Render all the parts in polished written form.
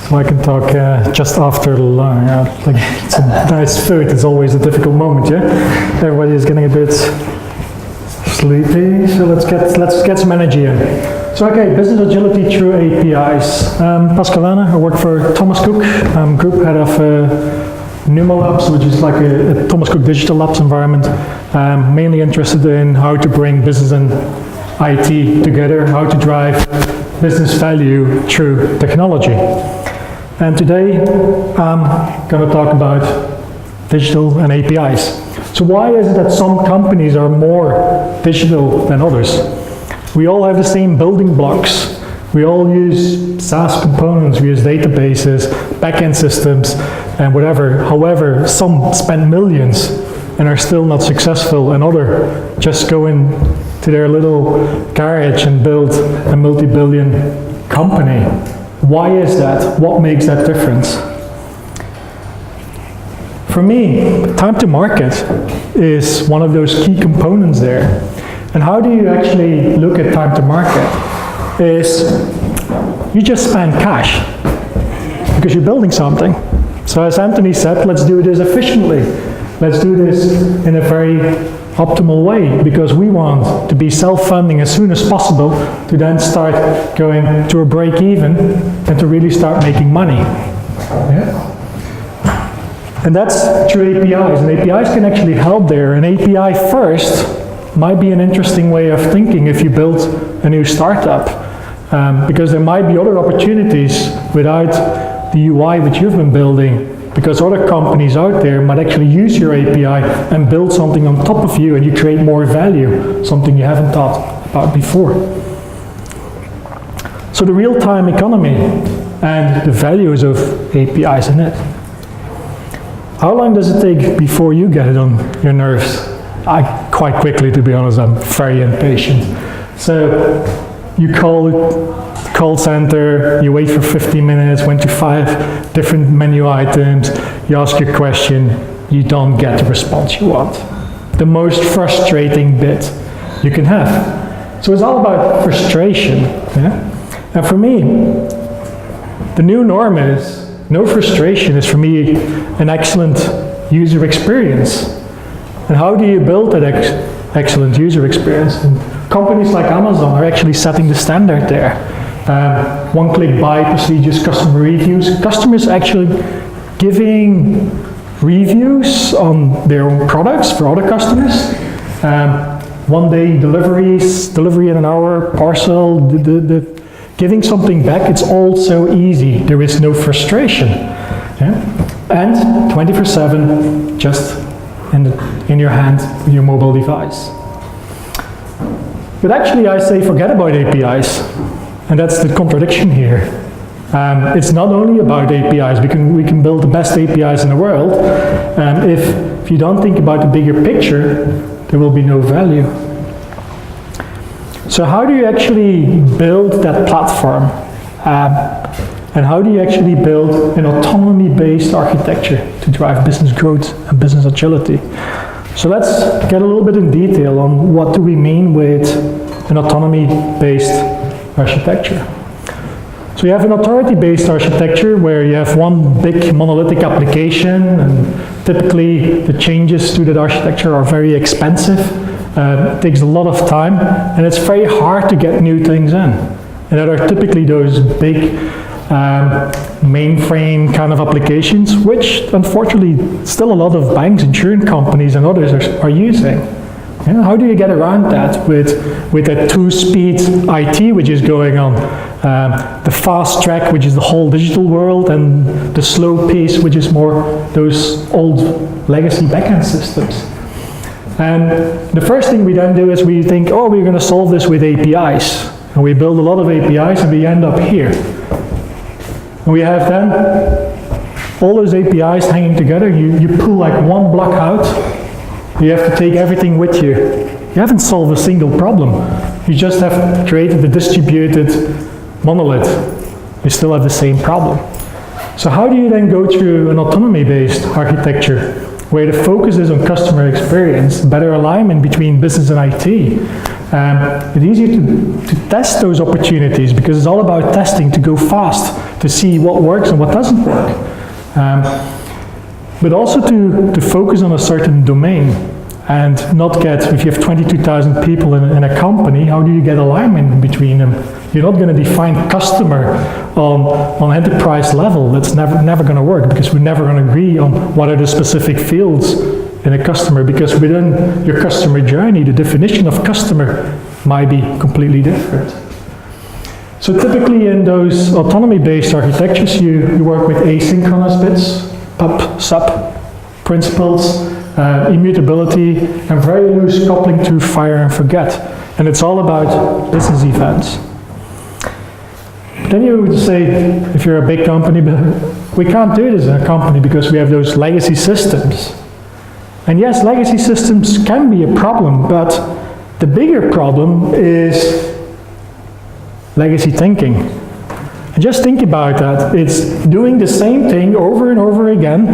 So I can talk just after lunch. Like it's a nice food. It's always a difficult moment, yeah. Everybody is getting a bit sleepy, so let's get some energy in. So okay, business agility through APIs. Pascal Laenen, I work for Thomas Cook. I'm group head of NUMO-labs, which is like a Thomas Cook Digital Labs environment. Mainly interested in how to bring business and IT together, how to drive business value through technology. And today I'm going to talk about digital and APIs. So why is it that some companies are more digital than others? We all have the same building blocks. We all use SaaS components, we use databases, backend systems, and whatever. However, some spend millions and are still not successful, and others just go into their little garage and build a multi-billion company. Why is that? What makes that difference? For me, time to market is one of those key components there. And how do you actually look at time to market? Is you just spend cash because you're building something. So as Anthony said, let's do this efficiently. Let's do this in a very optimal way, because we want to be self-funding as soon as possible to then start going to a break even and to really start making money. Yeah? And that's through APIs, and APIs can actually help there. An API first might be an interesting way of thinking if you build a new startup, because there might be other opportunities without the UI which you've been building, because other companies out there might actually use your API and build something on top of you, and you create more value, something you haven't thought about before. So the real-time economy and the values of APIs in it. How long does it take before you get it on your nerves? Quite quickly, to be honest. I'm very impatient. So you call center, you wait for 15 minutes, went to 5 different menu items, you ask your question, you don't get the response you want. The most frustrating bit you can have. So it's all about frustration. Yeah? And for me, the new norm is no frustration is for me an excellent user experience. And how do you build that excellent user experience? And companies like Amazon are actually setting the standard there. One-click buy procedures, customer reviews. Customers actually giving reviews on their own products for other customers. One-day deliveries, delivery in an hour, parcel, giving something back. It's all so easy. There is no frustration. Yeah? And 24/7, just in your hand with your mobile device. But actually I say forget about APIs. And that's the contradiction here. It's not only about APIs. We can build the best APIs in the world. If you don't think about the bigger picture, there will be no value. So how do you actually build that platform? And how do you actually build an autonomy-based architecture to drive business growth and business agility? So let's get a little bit in detail on what do we mean with an autonomy-based architecture. So you have an authority-based architecture where you have one big monolithic application, and typically the changes to that architecture are very expensive. It takes a lot of time, and it's very hard to get new things in. And that are typically those big mainframe kind of applications, which unfortunately still a lot of banks, insurance companies, and others are using. Yeah, how do you get around that with a two-speed IT which is going on? The fast track, which is the whole digital world, and the slow pace, which is more those old legacy backend systems. And the first thing we then do is we think, oh, we're going to solve this with APIs. And we build a lot of APIs and we end up here. And we have then all those APIs hanging together. You pull like one block out. You have to take everything with you. You haven't solved a single problem. You just have created a distributed monolith. You still have the same problem. So how do you then go through an autonomy-based architecture where the focus is on customer experience, better alignment between business and IT, It's easier to test those opportunities because it's all about testing to go fast, to see what works and what doesn't work. But also to focus on a certain domain and not get, if you have 22,000 people in a company, how do you get alignment between them? You're not going to define customer on enterprise level. That's never going to work because we're never going to agree on what are the specific fields in a customer, because within your customer journey, the definition of customer might be completely different. So typically in those autonomy-based architectures, you work with asynchronous bits, pub, sub principles, immutability, and very loose coupling to fire and forget. And it's all about business events. Then you would say, if you're a big company, we can't do this in a company because we have those legacy systems. And yes, legacy systems can be a problem, but the bigger problem is legacy thinking. And just think about that. It's doing the same thing over and over again,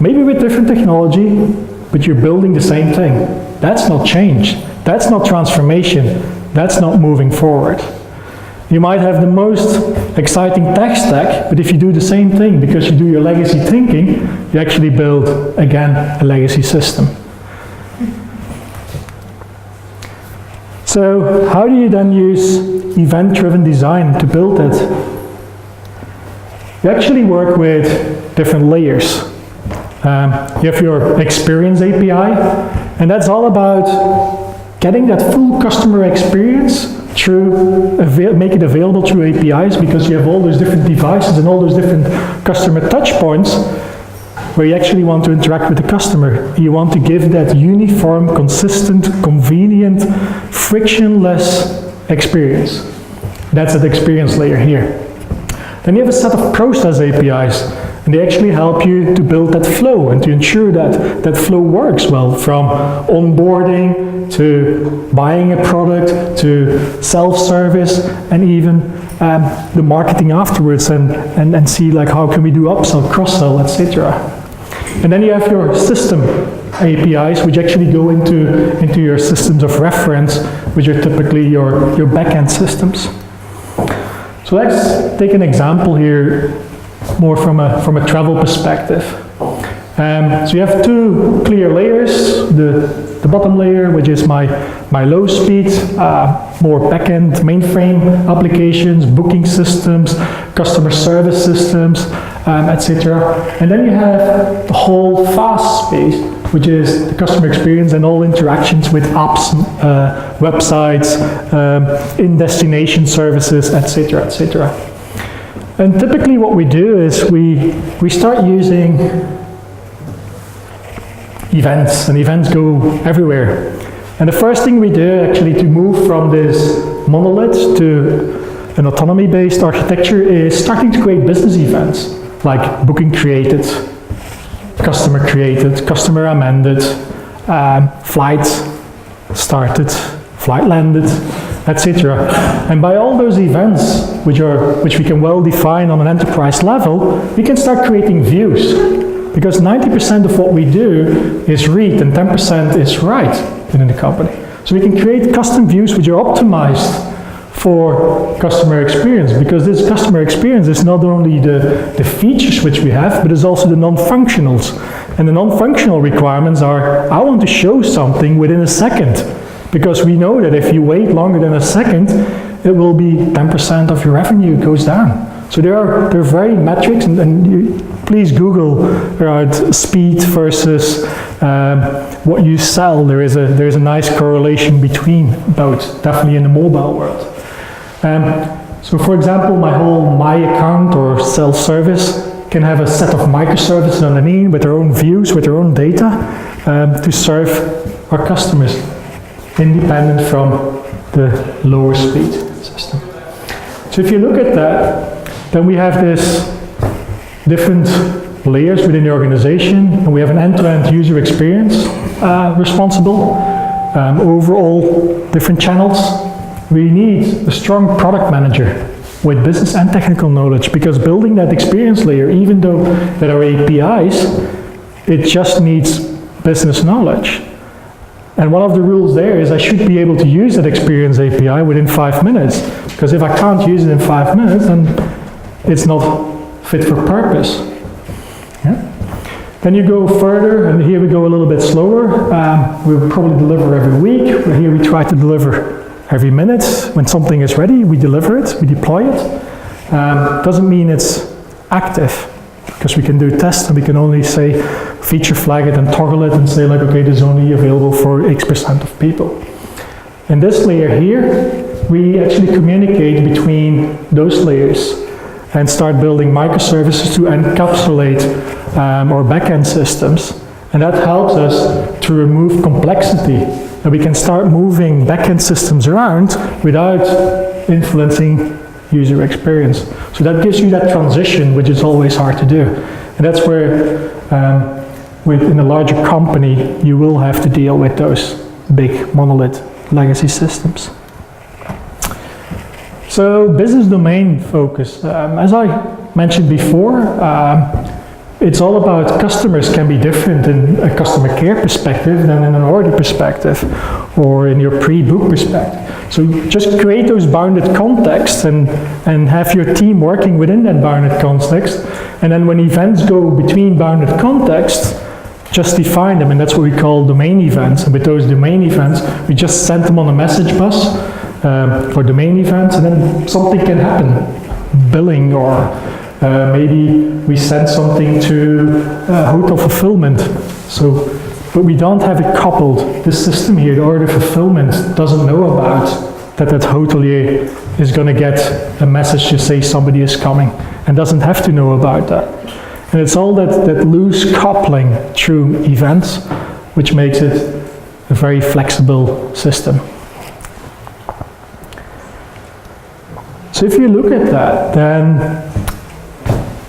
maybe with different technology, but you're building the same thing. That's not change. That's not transformation. That's not moving forward. You might have the most exciting tech stack, but if you do the same thing because you do your legacy thinking, you actually build, again, a legacy system. So how do you then use event-driven design to build it? You actually work with different layers. You have your experience API, and that's all about getting that full customer experience through, make it available through APIs, because you have all those different devices and all those different customer touch points where you actually want to interact with the customer. You want to give that uniform, consistent, convenient, frictionless experience. That's that experience layer here. Then you have a set of process APIs, and they actually help you to build that flow and to ensure that that flow works well, from onboarding to buying a product to self-service, and even the marketing afterwards, and see like how can we do upsell, cross-sell, etc. And then you have your system APIs, which actually go into your systems of reference, which are typically your back-end systems. So let's take an example here, more from a travel perspective. So you have two clear layers, the bottom layer, which is my low speed, more back-end mainframe applications, booking systems, customer service systems, etc. And then you have the whole fast space, which is the customer experience and all interactions with apps, websites, in-destination services, etc., etc. And typically what we do is we start using events, and events go everywhere. And the first thing we do actually to move from this monolith to an autonomy-based architecture is starting to create business events, like booking created, customer amended, flight started, flight landed, etc. And by all those events, which we can well define on an enterprise level, we can start creating views. Because 90% of what we do is read and 10% is write within the company. So we can create custom views which are optimized for customer experience, because this customer experience is not only the features which we have, but it's also the non-functionals. And the non-functional requirements are, I want to show something within a second, because we know that if you wait longer than a second, it will be 10% of your revenue goes down. So there are very metrics, and please Google speed versus what you sell. There is a nice correlation between both, definitely in the mobile world. So for example, my account or self-service can have a set of microservices underneath with their own views, with their own data, to serve our customers, independent from the lower speed system. So if you look at that, then we have this different layers within the organization, and we have an end-to-end user experience responsible, overall different channels. We need a strong product manager with business and technical knowledge, because building that experience layer, even though there are APIs, it just needs business knowledge. And one of the rules there is I should be able to use that experience API within 5 minutes. Because if I can't use it in 5 minutes, then it's not fit for purpose. Yeah? Then you go further, and here we go a little bit slower. We'll probably deliver every week. Here we try to deliver every minute. When something is ready, we deliver it, we deploy it. Doesn't mean it's active, because we can do tests and we can only say feature flag it and toggle it and say like, okay, this is only available for X% of people. In this layer here, we actually communicate between those layers and start building microservices to encapsulate our backend systems. And that helps us to remove complexity. And we can start moving backend systems around without influencing user experience. So that gives you that transition, which is always hard to do. And that's where, in a larger company, you will have to deal with those big monolith legacy systems. So business domain focus. As I mentioned before, it's all about customers can be different in a customer care perspective than in an order perspective or in your pre-book perspective. So just create those bounded contexts and have your team working within that bounded context. And then when events go between bounded contexts, just define them, and that's what we call domain events. And with those domain events, we just send them on a message bus for domain events, and then something can happen, billing, or maybe we send something to hotel fulfillment. So, but we don't have it coupled. This system here, the order fulfillment, doesn't know about that hotelier is going to get a message to say somebody is coming, and doesn't have to know about that. And it's all that loose coupling through events, which makes it a very flexible system. So if you look at that, then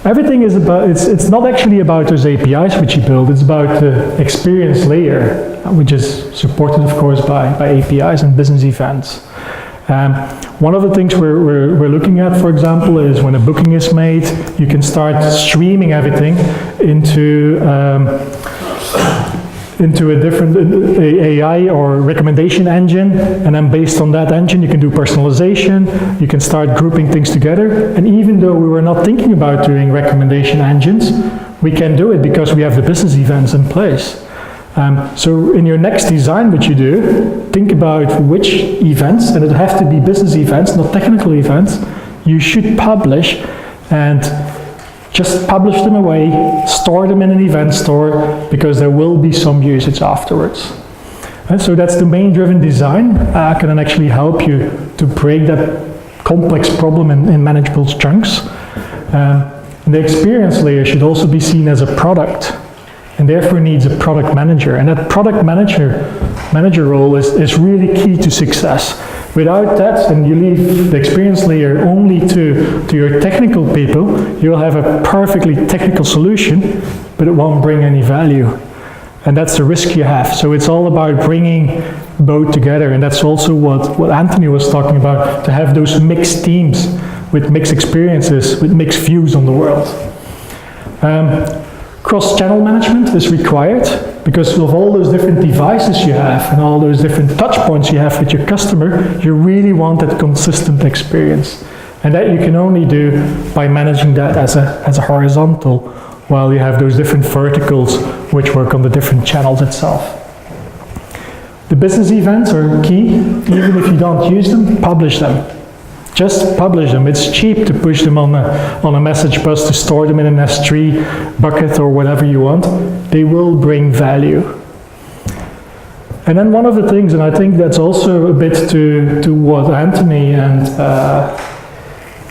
everything is about, it's not actually about those APIs which you build, it's about the experience layer, which is supported, of course, by APIs and business events. One of the things we're looking at, for example, is when a booking is made, you can start streaming everything into a different AI or recommendation engine, and then based on that engine you can do personalization, you can start grouping things together, and even though we were not thinking about doing recommendation engines, we can do it because we have the business events in place. So in your next design which you do, think about which events, and it have to be business events, not technical events, you should publish, and just publish them away, store them in an event store, because there will be some usage afterwards. And so that's domain-driven design, can then actually help you to break that complex problem in manageable chunks. The experience layer should also be seen as a product, and therefore needs a product manager. And that product manager role is really key to success. Without that, and you leave the experience layer only to your technical people, you'll have a perfectly technical solution, but it won't bring any value. And that's the risk you have. So it's all about bringing both together, and that's also what Anthony was talking about, to have those mixed teams with mixed experiences, with mixed views on the world. Cross-channel management is required, because of all those different devices you have and all those different touch points you have with your customer, you really want that consistent experience. And that you can only do by managing that as a horizontal, while you have those different verticals which work on the different channels itself. The business events are key. Even if you don't use them, publish them. Just publish them. It's cheap to push them on a message bus, to store them in an S3 bucket or whatever you want. They will bring value. And then one of the things, and I think that's also a bit to what Anthony and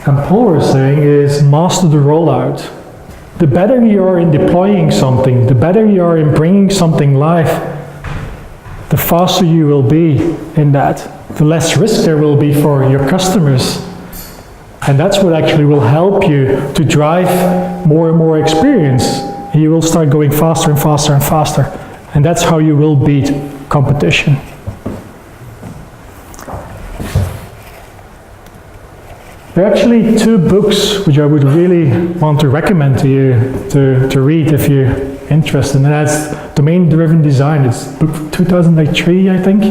Paul were saying, is master the rollout. The better you are in deploying something, the better you are in bringing something live, the faster you will be in that. The less risk there will be for your customers. And that's what actually will help you to drive more and more experience. And you will start going faster and faster and faster. And that's how you will beat competition. There are actually two books which I would really want to recommend to you to read if you interested. And that's domain-driven design. It's book 2003, I think,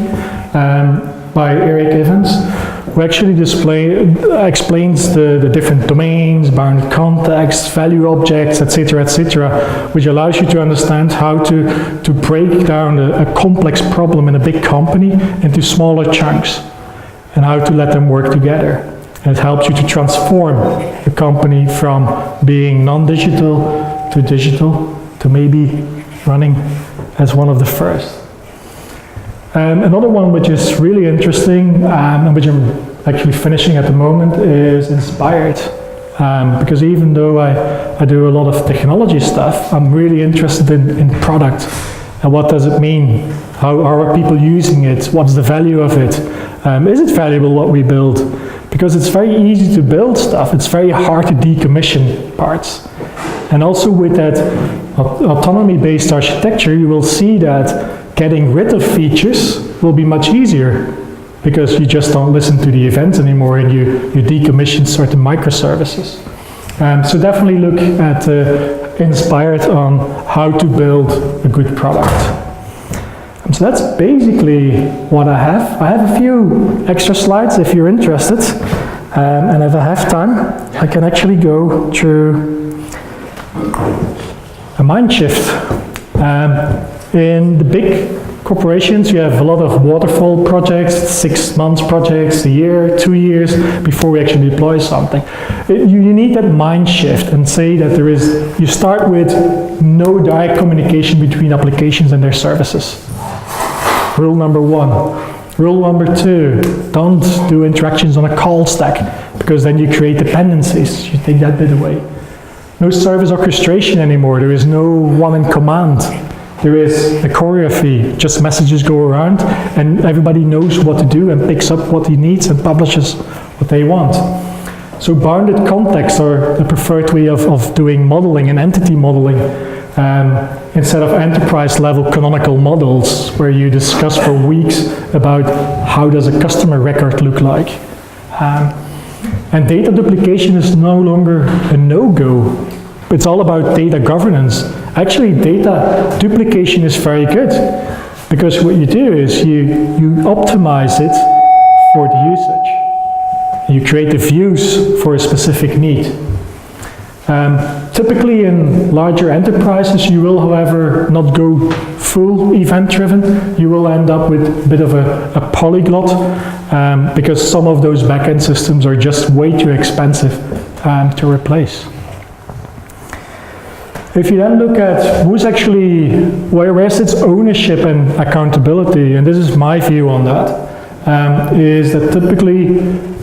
by Eric Evans, who actually explains the different domains, bounded context, value objects, etc., which allows you to understand how to break down a complex problem in a big company into smaller chunks and how to let them work together. And it helps you to transform the company from being non-digital to digital to maybe running as one of the first. Another one which is really interesting and which I'm actually finishing at the moment is Inspired. Because even though I do a lot of technology stuff, I'm really interested in product and what does it mean? How are people using it? What's the value of it? Is it valuable what we build? Because it's very easy to build stuff, it's very hard to decommission parts. And also with that autonomy-based architecture, you will see that getting rid of features will be much easier because you just don't listen to the events anymore and you decommission certain microservices. So definitely look at Inspired on how to build a good product. So that's basically what I have. I have a few extra slides if you're interested. And if I have time, I can actually go through a mind shift. In the big corporations, you have a lot of waterfall projects, 6 months projects, a year, 2 years, before we actually deploy something. You need that mind shift and say that you start with no direct communication between applications and their services. Rule number 1. Rule number 2, don't do interactions on a call stack, because then you create dependencies. You take that bit away. No service orchestration anymore. There is no one in command. There is a choreography, just messages go around and everybody knows what to do and picks up what he needs and publishes what they want. So bounded contexts are the preferred way of doing modeling and entity modeling instead of enterprise level canonical models where you discuss for weeks about how does a customer record look like. And data duplication is no longer a no-go. It's all about data governance. Actually, data duplication is very good because what you do is you optimize it for the usage. You create the views for a specific need. Typically in larger enterprises, you will, however, not go full event-driven. You will end up with a bit of a polyglot because some of those back-end systems are just way too expensive to replace. If you then look at who's actually, where's its ownership and accountability, and this is my view on that, is that typically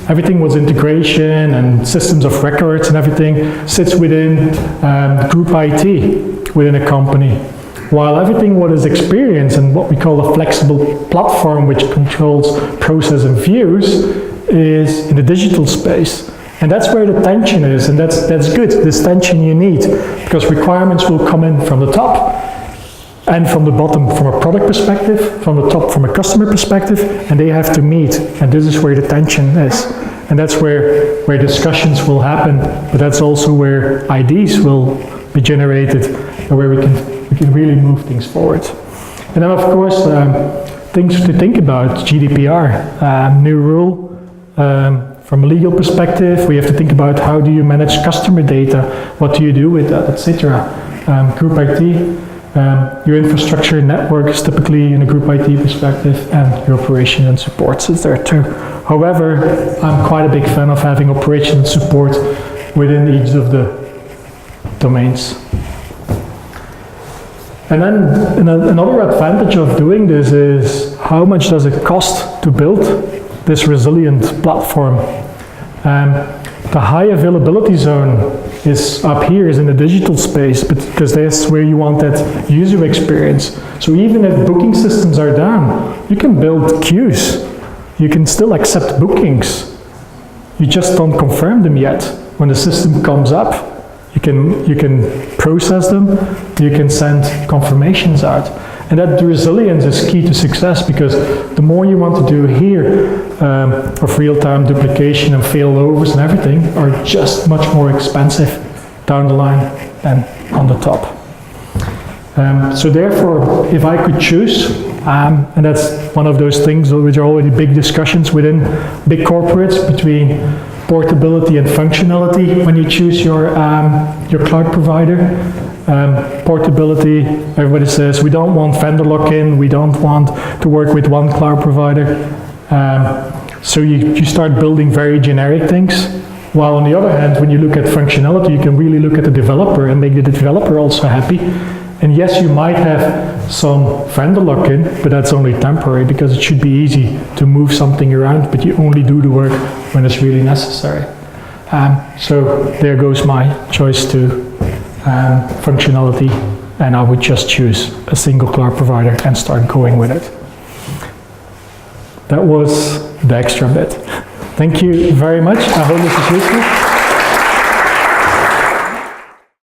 everything with integration and systems of records and everything sits within group IT within a company, while everything what is experience and what we call a flexible platform which controls process and views is in the digital space. And that's where the tension is, and that's good, this tension you need, because requirements will come in from the top and from the bottom from a product perspective, from the top from a customer perspective, and they have to meet, and this is where the tension is. And that's where discussions will happen, but that's also where ideas will be generated, and where we can really move things forward. And then of course, things to think about, GDPR, new rule. From a legal perspective, we have to think about how do you manage customer data, what do you do with that, etc. Group IT, your infrastructure network is typically in a group IT perspective, and your operation and support is there too. However, I'm quite a big fan of having operation and support within each of the domains. And then another advantage of doing this is how much does it cost to build this resilient platform. The high availability zone is up here, is in the digital space, but because that's where you want that user experience. So even if booking systems are down, you can build queues. You can still accept bookings. You just don't confirm them yet. When the system comes up, you can process them, you can send confirmations out. And that resilience is key to success, because the more you want to do here of real-time duplication and failovers and everything are just much more expensive down the line than on the top. So therefore, if I could choose, and that's one of those things which are already big discussions within big corporates between portability and functionality when you choose your cloud provider. Portability, everybody says we don't want vendor lock-in, we don't want to work with one cloud provider. So you start building very generic things. While on the other hand, when you look at functionality, you can really look at the developer and make the developer also happy. And yes, you might have some vendor lock-in, but that's only temporary because it should be easy to move something around, but you only do the work when it's really necessary. So there goes my choice to functionality, and I would just choose a single cloud provider and start going with it. That was the extra bit. Thank you very much. I hope this is useful.